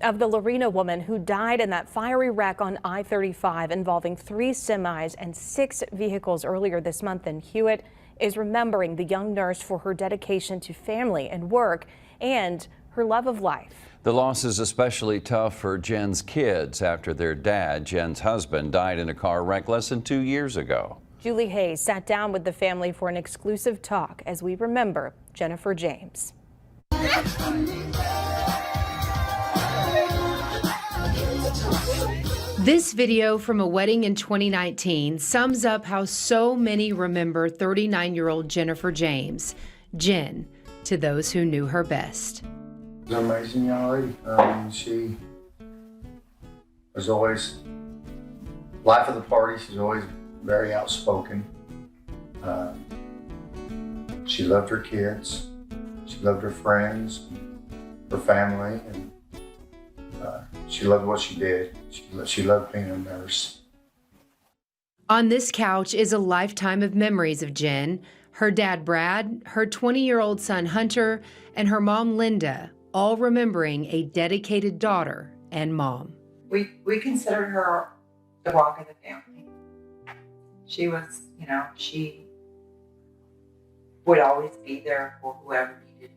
Of the Lorena woman who died in that fiery wreck on I-35 involving 3 semis and 6 vehicles earlier this month in Hewitt, is remembering the young nurse for her dedication to family and work and her love of life. The loss is especially tough for Jenn's kids after their dad, Jenn's husband, died in a car wreck less than 2 years ago. Julie Hayes sat down with the family for an exclusive talk as we remember Jennifer James. This video from a wedding in 2019 sums up how so many remember 39-year-old Jennifer James, Jenn, to those who knew her best. She's an amazing young lady. She was always life of the party. She's always very outspoken. She loved her kids. She loved her friends, her family, and she loved what she did. She loved being a nurse. On this couch is a lifetime of memories of Jenn, her dad Brad, her 20-year-old son Hunter, and her mom Linda, all remembering a dedicated daughter and mom. We considered her the rock of the family. She was, she would always be there for whoever needed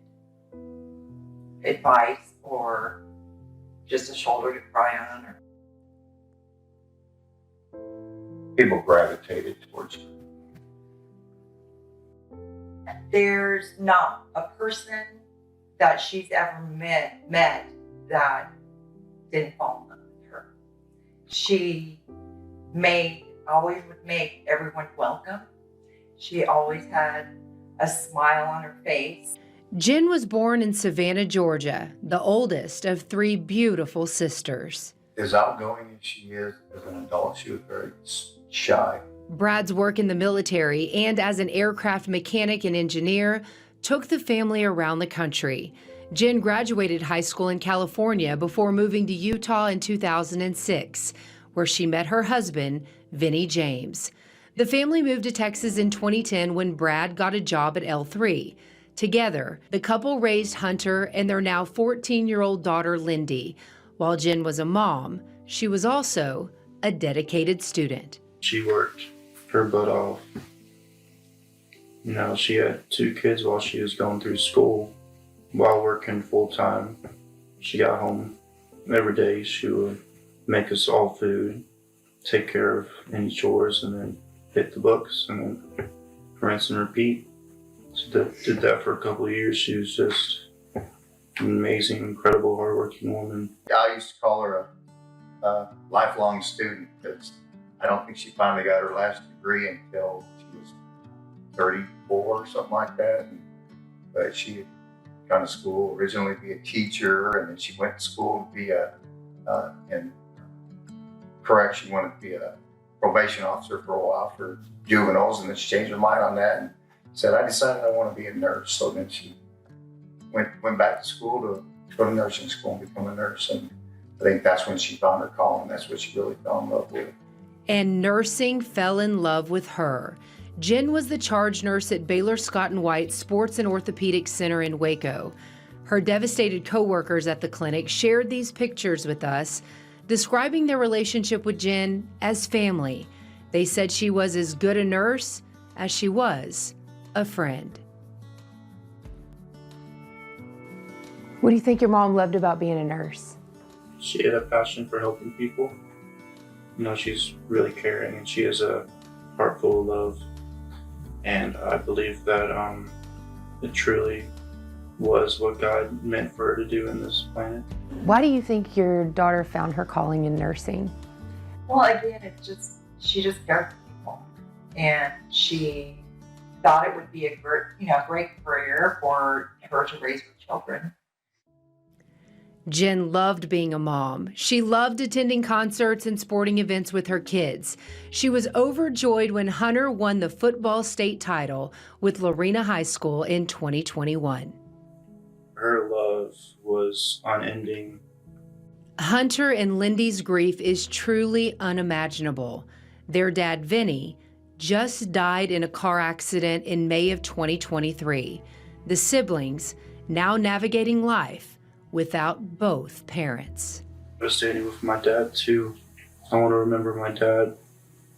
advice or just a shoulder to cry on. Or People gravitated towards her. there's not a person that she's ever met that didn't fall in love with her. She always would make everyone welcome. She always had a smile on her face. Jenn was born in Savannah, Georgia, the oldest of 3 beautiful sisters. As outgoing as she is as an adult, she was very shy. Brad's work in the military and as an aircraft mechanic and engineer took the family around the country. Jenn graduated high school in California before moving to Utah in 2006, where she met her husband, Vinny James. The family moved to Texas in 2010 when Brad got a job at L3. Together, the couple raised Hunter and their now 14-year-old daughter, Lindy. While Jenn was a mom, she was also a dedicated student. She worked her butt off. She had 2 kids while she was going through school. While working full-time, she got home every day. She would make us all food, take care of any chores, and then hit the books, and then rinse and repeat. She did that for a couple of years. She was just an amazing, incredible, hardworking woman. I used to call her a lifelong student because I don't think she finally got her last degree until she was 34 or something like that. But she had gone to school originally to be a teacher, and then she went to school to be she wanted to be a probation officer for a while for juveniles, and then she changed her mind on that and said, I decided I want to be a nurse. So then she went back to school to go to nursing school and become a nurse. And I think that's when she found her calling. That's what she really fell in love with. And nursing fell in love with her. Jenn was the charge nurse at Baylor Scott & White Sports and Orthopedic Center in Waco. Her devastated coworkers at the clinic shared these pictures with us, describing their relationship with Jenn as family. They said she was as good a nurse as she was a friend. What do you think your mom loved about being a nurse? She had a passion for helping people. She's really caring, and she has a heart full of love. And I believe that it truly was what God meant for her to do in this planet. Why do you think your daughter found her calling in nursing? Well, again, she just cared for people, and she thought it would be a great career for her to raise her children. Jenn loved being a mom. She loved attending concerts and sporting events with her kids. She was overjoyed when Hunter won the football state title with Lorena High School in 2021. Her love was unending. Hunter and Lindy's grief is truly unimaginable. Their dad, Vinny, just died in a car accident in May of 2023. The siblings, now navigating life, without both parents. Devastating with my dad too. I want to remember my dad.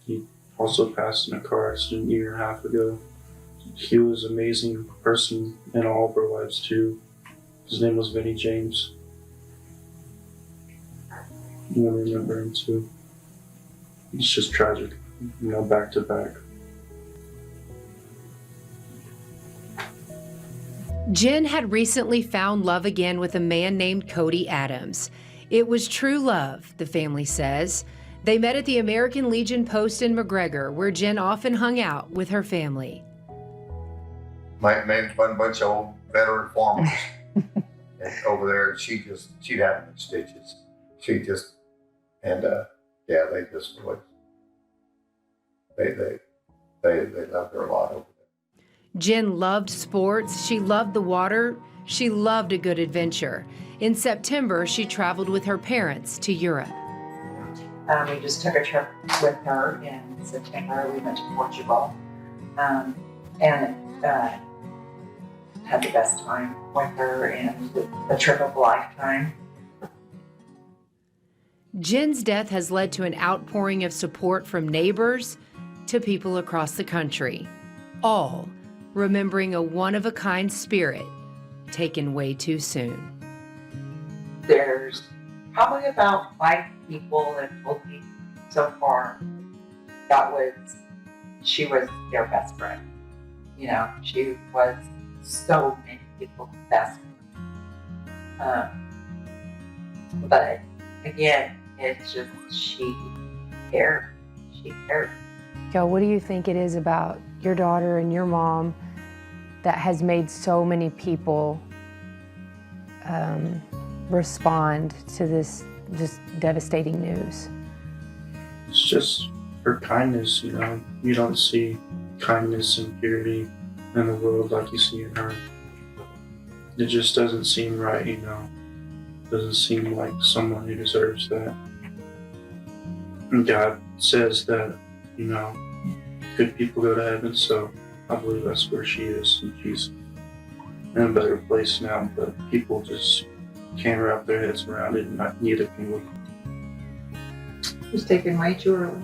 He also passed in a car accident a year and a half ago. He was an amazing person in all of our lives too. His name was Vinny James. I want to remember him too. It's just tragic, back to back. Jenn had recently found love again with a man named Cody Adams. It was true love, the family says. They met at the American Legion post in McGregor, where Jenn often hung out with her family. My man, one bunch of old veteran farmers and over there. She'd have them in stitches. They just would. They loved her a lot over there. Jenn loved sports, she loved the water, she loved a good adventure. In September, she traveled with her parents to Europe. We just took a trip with her in September. We went to Portugal and had the best time with her and the trip of a lifetime. Jenn's death has led to an outpouring of support from neighbors to people across the country, all remembering a one-of-a-kind spirit taken way too soon. There's probably about 5 people that told me so far she was their best friend. She was so many people's best friend. But again, it's just she cared. She cared. Joe, what do you think it is about your daughter and your mom that has made so many people respond to this just devastating news? It's just her kindness, You don't see kindness and purity in the world like you see in her. It just doesn't seem right, Doesn't seem like someone who deserves that. And God says that, good people go to heaven, so I believe that's where she is, and she's in a better place now, but people just can't wrap their heads around it, and neither can we. It was taken way too early.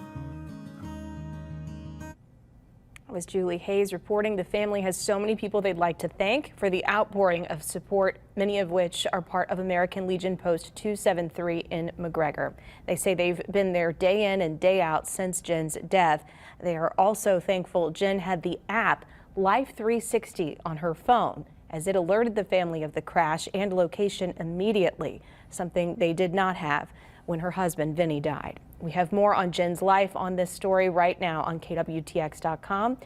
That was Julie Hayes reporting. The family has so many people they'd like to thank for the outpouring of support, many of which are part of American Legion Post 273 in McGregor. They say they've been there day in and day out since Jenn's death. They are also thankful Jenn had the app Life 360 on her phone, as it alerted the family of the crash and location immediately, something they did not have when her husband Vinny died. We have more on Jenn's life on this story right now on KWTX.com.